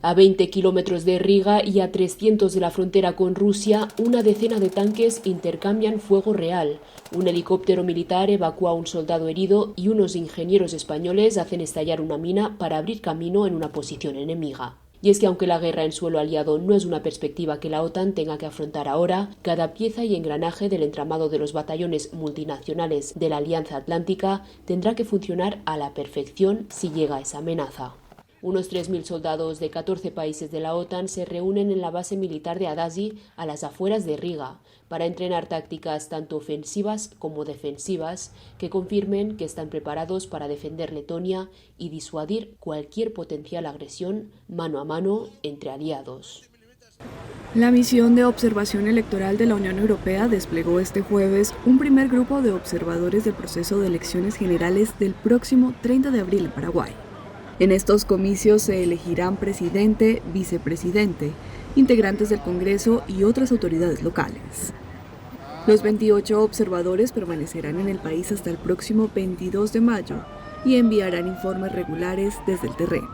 A 20 kilómetros de Riga y a 300 de la frontera con Rusia, una decena de tanques intercambian fuego real. Un helicóptero militar evacúa a un soldado herido y unos ingenieros españoles hacen estallar una mina para abrir camino en una posición enemiga. Y es que aunque la guerra en suelo aliado no es una perspectiva que la OTAN tenga que afrontar ahora, cada pieza y engranaje del entramado de los batallones multinacionales de la Alianza Atlántica tendrá que funcionar a la perfección si llega esa amenaza. Unos 3.000 soldados de 14 países de la OTAN se reúnen en la base militar de Adasi, a las afueras de Riga, para entrenar tácticas tanto ofensivas como defensivas que confirmen que están preparados para defender Letonia y disuadir cualquier potencial agresión mano a mano entre aliados. La misión de observación electoral de la Unión Europea desplegó este jueves un primer grupo de observadores del proceso de elecciones generales del próximo 30 de abril en Paraguay. En estos comicios se elegirán presidente, vicepresidente, integrantes del Congreso y otras autoridades locales. Los 28 observadores permanecerán en el país hasta el próximo 22 de mayo y enviarán informes regulares desde el terreno.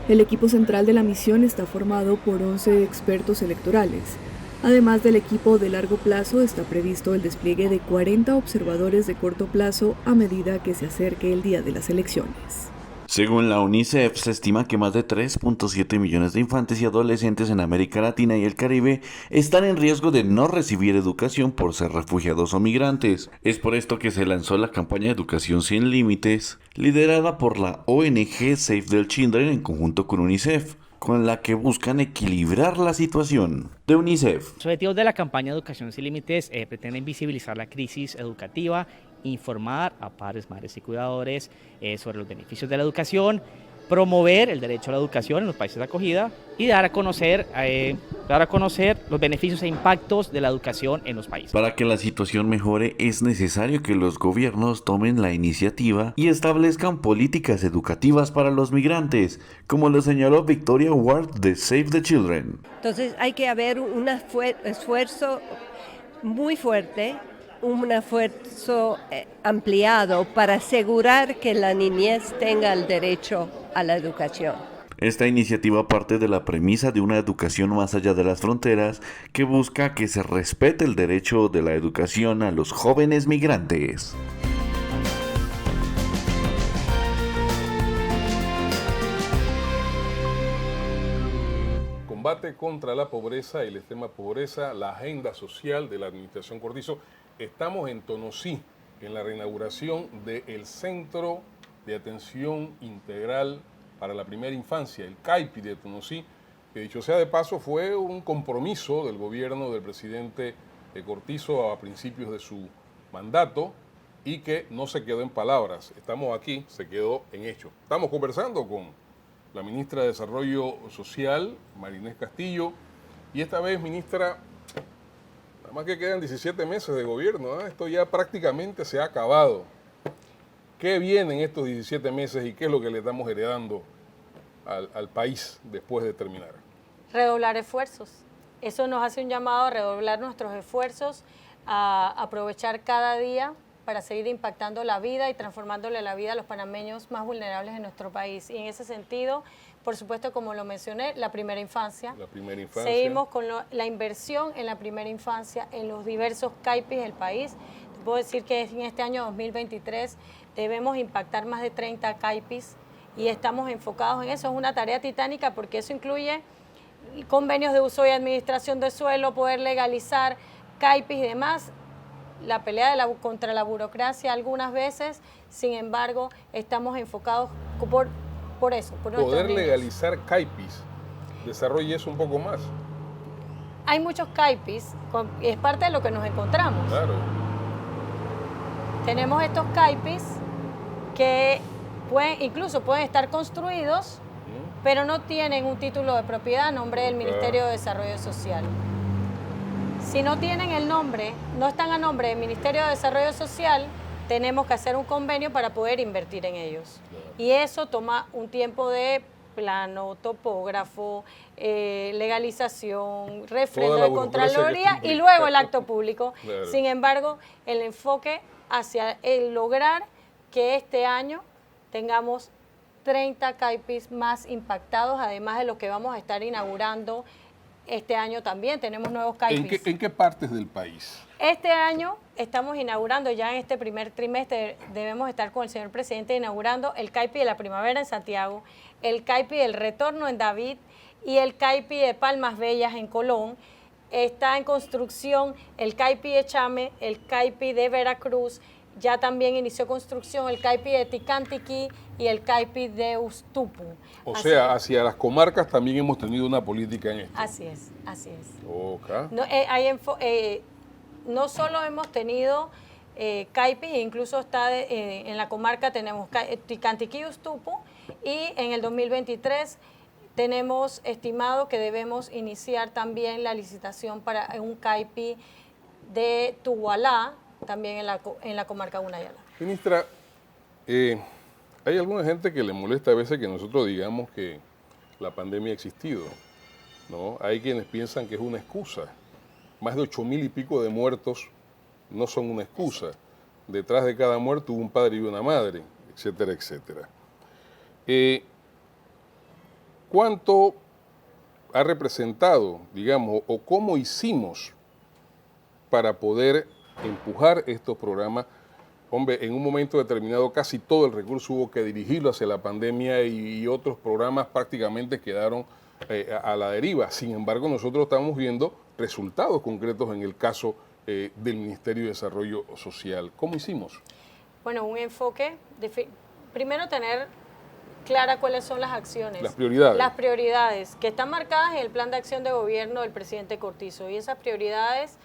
El equipo central de la misión está formado por 11 expertos electorales. Además del equipo de largo plazo, está previsto el despliegue de 40 observadores de corto plazo a medida que se acerque el día de las elecciones. Según la UNICEF, se estima que más de 3.7 millones de infantes y adolescentes en América Latina y el Caribe están en riesgo de no recibir educación por ser refugiados o migrantes. Es por esto que se lanzó la campaña Educación Sin Límites, liderada por la ONG Save the Children en conjunto con UNICEF, con la que buscan equilibrar la situación. De UNICEF. Los objetivos de la campaña Educación Sin Límites pretenden visibilizar la crisis educativa, informar a padres, madres y cuidadores sobre los beneficios de la educación, promover el derecho a la educación en los países de acogida y dar a conocer los beneficios e impactos de la educación en los países. Para que la situación mejore es necesario que los gobiernos tomen la iniciativa y establezcan políticas educativas para los migrantes, como lo señaló Victoria Ward de Save the Children. Entonces hay que haber un esfuerzo muy fuerte, un esfuerzo ampliado para asegurar que la niñez tenga el derecho a la educación. Esta iniciativa parte de la premisa de una educación más allá de las fronteras que busca que se respete el derecho de la educación a los jóvenes migrantes. Combate contra la pobreza y la extrema pobreza, la agenda social de la administración Cortizo. Estamos en Tonosí, en la reinauguración del Centro de Atención Integral para la Primera Infancia, el CAIPI de Tonosí, que dicho sea de paso fue un compromiso del gobierno del presidente Cortizo a principios de su mandato y que no se quedó en palabras. Estamos aquí, se quedó en hecho. Estamos conversando con la ministra de Desarrollo Social, María Inés Castillo, y esta vez, ministra, nada más que quedan 17 meses de gobierno, ¿eh? Esto ya prácticamente se ha acabado. ¿Qué viene en estos 17 meses y qué es lo que le estamos heredando al país después de terminar? Redoblar esfuerzos. Eso nos hace un llamado a redoblar nuestros esfuerzos, a aprovechar cada día para seguir impactando la vida y transformándole la vida a los panameños más vulnerables de nuestro país. Y en ese sentido, por supuesto, como lo mencioné, la primera infancia. La primera infancia. Seguimos con la inversión en la primera infancia en los diversos CAIPIs del país. Te puedo decir que en este año 2023 debemos impactar más de 30 CAIPIs y estamos enfocados en eso. Es una tarea titánica porque eso incluye convenios de uso y administración de suelo, poder legalizar CAIPIs y demás. La pelea contra la burocracia algunas veces, sin embargo, estamos enfocados por eso. Por poder legalizar CAIPIs, desarrolle eso un poco más. Hay muchos CAIPIs, es parte de lo que nos encontramos. Claro. Tenemos estos CAIPIs que incluso pueden estar construidos, pero no tienen un título de propiedad a nombre del Ministerio de Desarrollo Social. Si no tienen el nombre, no están a nombre del Ministerio de Desarrollo Social, tenemos que hacer un convenio para poder invertir en ellos. Claro. Y eso toma un tiempo de plano, topógrafo, legalización, refrendo de Contraloría y luego el acto público. Claro. Sin embargo, el enfoque hacia el lograr que este año tengamos 30 CAIPIs más impactados, además de lo que vamos a estar inaugurando este año también. Tenemos nuevos CAIPIs. ¿En qué partes del país? Este año estamos inaugurando, ya en este primer trimestre debemos estar con el señor presidente inaugurando el CAIPI de la Primavera en Santiago, el CAIPI del Retorno en David y el CAIPI de Palmas Bellas en Colón. Está en construcción el CAIPI de Chame, el CAIPI de Veracruz, ya también inició construcción el CAIPI de Ticantiquí y el CAIPI de Ustupu. O sea, hacia las comarcas también hemos tenido una política en esto. Así es, así es. Okay. No solo hemos tenido CAIPIs, incluso está en la comarca tenemos Ticantiquí y Ustupu, y en el 2023 tenemos estimado que debemos iniciar también la licitación para un CAIPI de Tugualá, también en la comarca Gunayala. Ministra, hay alguna gente que le molesta a veces que nosotros digamos que la pandemia ha existido, ¿no? Hay quienes piensan que es una excusa. Más de 8,000 y pico de muertos no son una excusa. Detrás de cada muerto hubo un padre y una madre, etcétera, etcétera. ¿Cuánto ha representado, digamos, o cómo hicimos para poder empujar estos programas? Hombre, en un momento determinado casi todo el recurso hubo que dirigirlo hacia la pandemia y otros programas prácticamente quedaron a la deriva. Sin embargo, nosotros estamos viendo resultados concretos en el caso del Ministerio de Desarrollo Social. ¿Cómo hicimos? Bueno, un enfoque, primero tener clara cuáles son las acciones. Las prioridades. Las prioridades que están marcadas en el plan de acción de gobierno del presidente Cortizo. Y esas prioridades,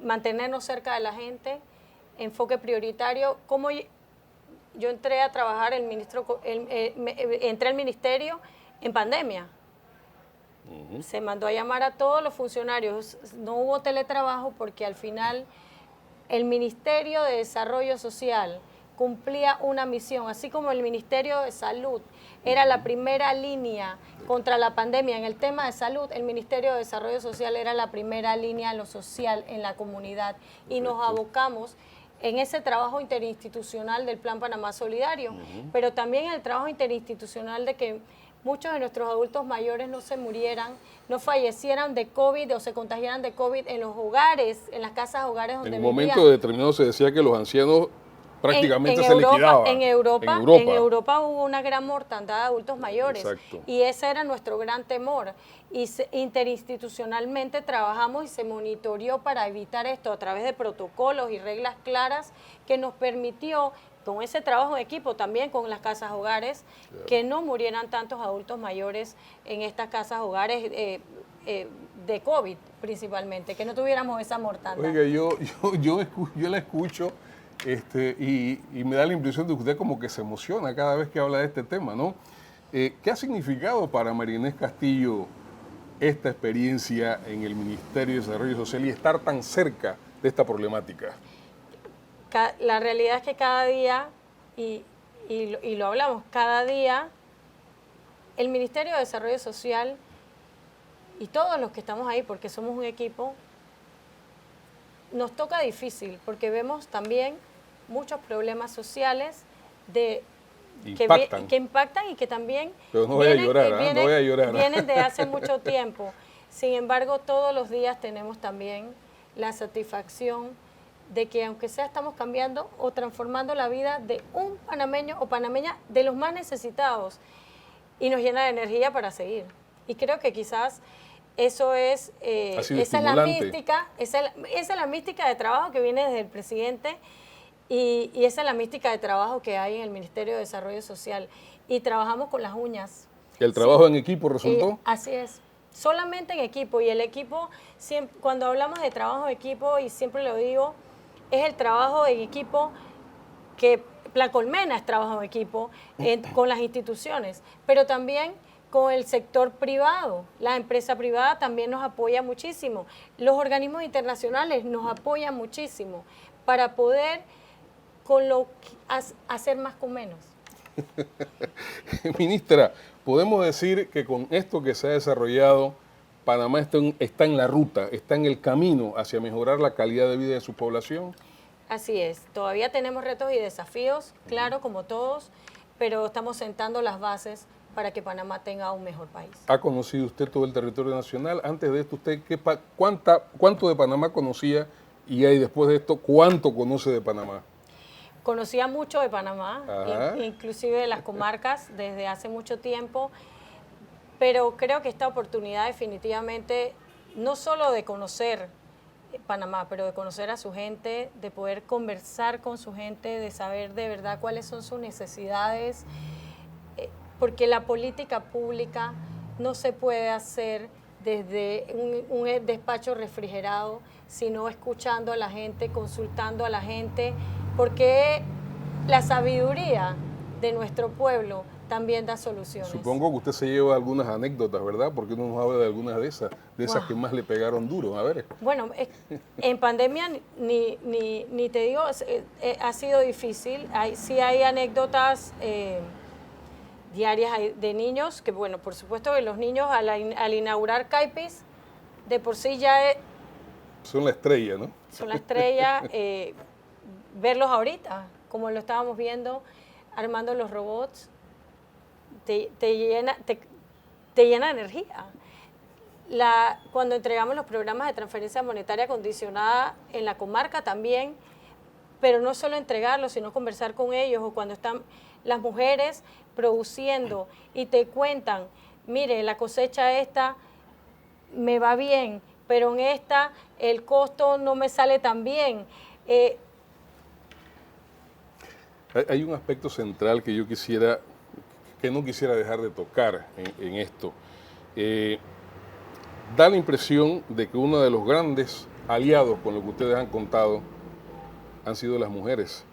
mantenernos cerca de la gente, enfoque prioritario. Como yo entré a trabajar, entré al ministerio en pandemia. Se mandó a llamar a todos los funcionarios, no hubo teletrabajo porque al final el Ministerio de Desarrollo Social cumplía una misión, así como el Ministerio de Salud era la primera línea contra la pandemia en el tema de salud, el Ministerio de Desarrollo Social era la primera línea en lo social, en la comunidad, y nos abocamos en ese trabajo interinstitucional del Plan Panamá Solidario, pero también en el trabajo interinstitucional de que muchos de nuestros adultos mayores no se murieran, no fallecieran de COVID o se contagiaran de COVID en los hogares, en las casas hogares donde vivían. En un momento determinado se decía que los ancianos prácticamente se liquidaban. En Europa hubo una gran mortandad de adultos mayores. Exacto. Y ese era nuestro gran temor. Y interinstitucionalmente trabajamos y se monitoreó para evitar esto a través de protocolos y reglas claras que nos permitió, con ese trabajo de equipo también con las casas hogares, que no murieran tantos adultos mayores en estas casas hogares de COVID principalmente, que no tuviéramos esa mortandad. Oiga, yo la escucho y me da la impresión de que usted como que se emociona cada vez que habla de este tema, ¿no? ¿Qué ha significado para María Inés Castillo esta experiencia en el Ministerio de Desarrollo Social y estar tan cerca de esta problemática? La realidad es que cada día, y lo hablamos, cada día el Ministerio de Desarrollo Social y todos los que estamos ahí, porque somos un equipo, nos toca difícil, porque vemos también muchos problemas sociales que impactan y que también pero no voy a llorar, vienen de hace mucho tiempo. Sin embargo, todos los días tenemos también la satisfacción de que aunque sea estamos cambiando o transformando la vida de un panameño o panameña de los más necesitados y nos llena de energía para seguir. Y creo que quizás eso es, esa es la mística, esa es la mística de trabajo que viene desde el presidente y esa es la mística de trabajo que hay en el Ministerio de Desarrollo Social. Y trabajamos con las uñas. ¿El trabajo en equipo resultó? Así es. Solamente en equipo. Y el equipo, siempre, cuando hablamos de trabajo en equipo, y siempre lo digo, es el trabajo en equipo que Plan Colmena es trabajo en equipo con las instituciones, pero también con el sector privado. La empresa privada también nos apoya muchísimo. Los organismos internacionales nos apoyan muchísimo para poder hacer más con menos. Ministra, podemos decir que con esto que se ha desarrollado, Panamá está en la ruta, está en el camino hacia mejorar la calidad de vida de su población. Así es, todavía tenemos retos y desafíos, claro, como todos, pero estamos sentando las bases para que Panamá tenga un mejor país. ¿Ha conocido usted todo el territorio nacional? Antes de esto, ¿usted cuánto de Panamá conocía? Y ahí después de esto, ¿cuánto conoce de Panamá? Conocía mucho de Panamá, Ajá. inclusive de las comarcas, desde hace mucho tiempo, pero creo que esta oportunidad definitivamente, no solo de conocer Panamá, pero de conocer a su gente, de poder conversar con su gente, de saber de verdad cuáles son sus necesidades, porque la política pública no se puede hacer desde un despacho refrigerado, sino escuchando a la gente, consultando a la gente, porque la sabiduría de nuestro pueblo también da soluciones. Supongo que usted se lleva algunas anécdotas, ¿verdad? ¿Por qué no nos habla de algunas de esas Wow. que más le pegaron duro? A ver. Bueno, en pandemia ni te digo, ha sido difícil. Sí hay anécdotas diarias de niños, que bueno, por supuesto que los niños al inaugurar Caipis, de por sí ya Son la estrella, ¿no? son la estrella, verlos ahorita, como lo estábamos viendo, armando los robots, te llena de energía. Cuando entregamos los programas de transferencia monetaria condicionada en la comarca también, pero no solo entregarlos, sino conversar con ellos, o cuando están las mujeres produciendo y te cuentan, mire, la cosecha esta me va bien, pero en esta el costo no me sale tan bien. Hay un aspecto central que yo no quisiera dejar de tocar en esto. Da la impresión de que uno de los grandes aliados con lo que ustedes han contado han sido las mujeres.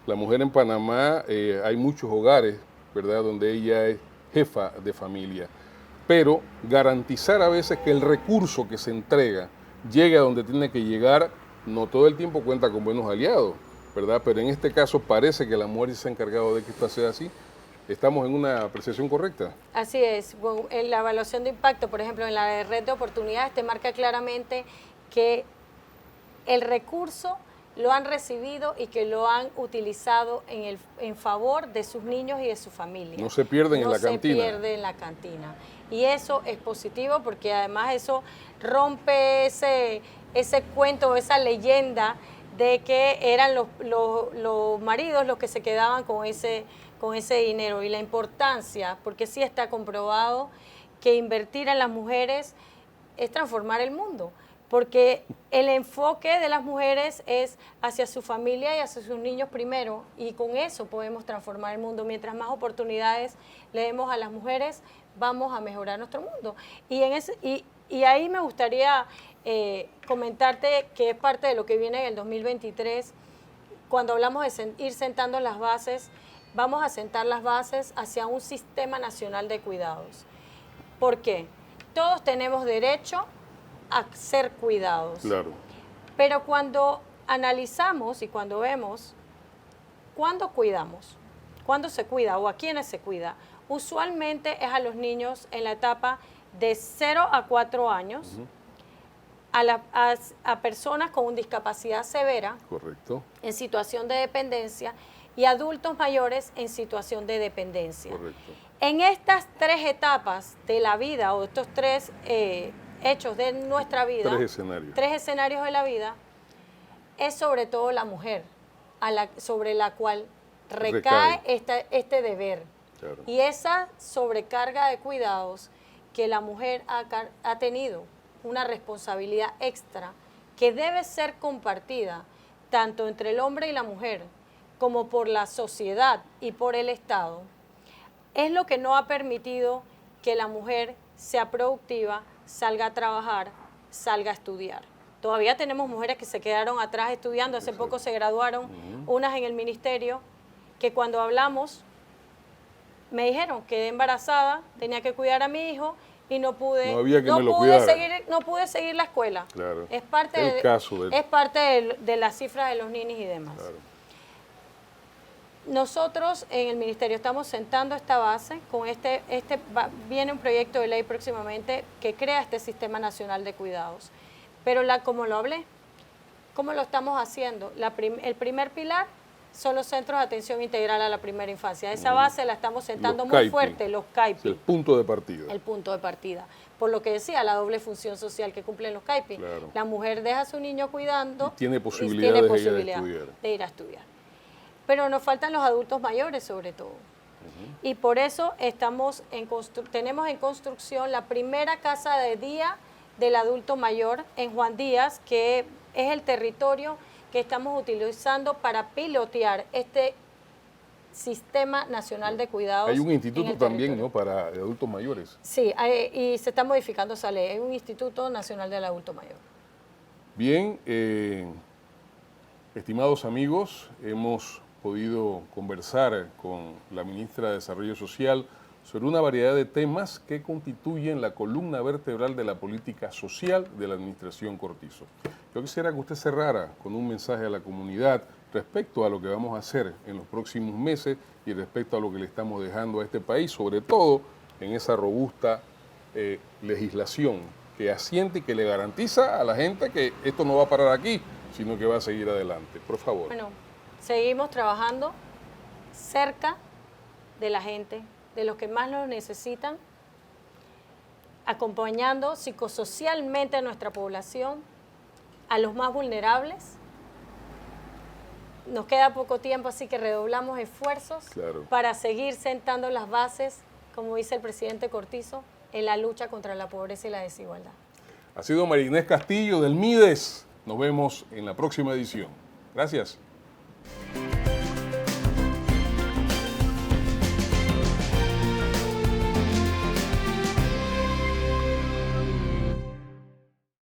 La mujer en Panamá, hay muchos hogares, ¿verdad?, donde ella es jefa de familia. Pero garantizar a veces que el recurso que se entrega llegue a donde tiene que llegar, no todo el tiempo cuenta con buenos aliados, ¿verdad? Pero en este caso parece que la mujer se ha encargado de que esto sea así. ¿Estamos en una apreciación correcta? Así es. Bueno, en la evaluación de impacto, por ejemplo, en la red de oportunidades, te marca claramente que el recurso lo han recibido y que lo han utilizado en favor de sus niños y de su familia. No se pierden en la cantina. No se pierde en la cantina. Y eso es positivo porque además eso rompe ese cuento, esa leyenda de que eran los maridos los que se quedaban con ese dinero, y la importancia, porque sí está comprobado que invertir en las mujeres es transformar el mundo, porque el enfoque de las mujeres es hacia su familia y hacia sus niños primero, y con eso podemos transformar el mundo. Mientras más oportunidades le demos a las mujeres, vamos a mejorar nuestro mundo. Y ahí me gustaría comentarte que es parte de lo que viene en el 2023, cuando hablamos de ir sentando las bases. Vamos a sentar las bases hacia un sistema nacional de cuidados. ¿Por qué? Todos tenemos derecho a ser cuidados. Claro. Pero cuando analizamos y cuando vemos, ¿cuándo cuidamos? ¿Cuándo se cuida o a quiénes se cuida? Usualmente es a los niños en la etapa de 0 a 4 años, a personas con discapacidad severa, Correcto. en situación de dependencia, y adultos mayores en situación de dependencia. Correcto. En estas 3 etapas de la vida, o estos 3 hechos de nuestra vida, 3 escenarios de la vida, es sobre todo la mujer sobre la cual recae este deber. Claro. Y esa sobrecarga de cuidados que la mujer ha tenido, una responsabilidad extra que debe ser compartida tanto entre el hombre y la mujer, como por la sociedad y por el Estado, es lo que no ha permitido que la mujer sea productiva, salga a trabajar, salga a estudiar. Todavía tenemos mujeres que se quedaron atrás estudiando, hace poco se graduaron, unas en el ministerio, que cuando hablamos me dijeron, quedé embarazada, tenía que cuidar a mi hijo y no pude seguir la escuela. Claro. Es parte de las cifras de los ninis y demás. Claro. Nosotros en el ministerio estamos sentando esta base, con viene un proyecto de ley próximamente que crea este Sistema Nacional de Cuidados. Pero como lo hablé, ¿cómo lo estamos haciendo? El primer pilar son los centros de atención integral a la primera infancia. Esa base la estamos sentando muy CAIPI. fuerte, los CAIPI. El punto de partida. El punto de partida. Por lo que decía, la doble función social que cumplen los CAIPI. Claro. La mujer deja a su niño cuidando Y tiene posibilidad de ir a estudiar. Pero nos faltan los adultos mayores sobre todo. Y por eso tenemos en construcción la primera casa de día del adulto mayor en Juan Díaz, que es el territorio que estamos utilizando para pilotear este Sistema Nacional de Cuidados. Hay un instituto también, territorio. ¿no?, para adultos mayores. Sí, y se está modificando esa ley. Hay un Instituto Nacional del Adulto Mayor. Bien, estimados amigos, hemos podido conversar con la ministra de Desarrollo Social sobre una variedad de temas que constituyen la columna vertebral de la política social de la administración Cortizo. Yo quisiera que usted cerrara con un mensaje a la comunidad respecto a lo que vamos a hacer en los próximos meses y respecto a lo que le estamos dejando a este país, sobre todo en esa robusta legislación que asiente y que le garantiza a la gente que esto no va a parar aquí, sino que va a seguir adelante. Por favor. Bueno, seguimos trabajando cerca de la gente, de los que más lo necesitan, acompañando psicosocialmente a nuestra población, a los más vulnerables. Nos queda poco tiempo, así que redoblamos esfuerzos para seguir sentando las bases, como dice el presidente Cortizo, en la lucha contra la pobreza y la desigualdad. Ha sido María Inés Castillo del MIDES. Nos vemos en la próxima edición. Gracias.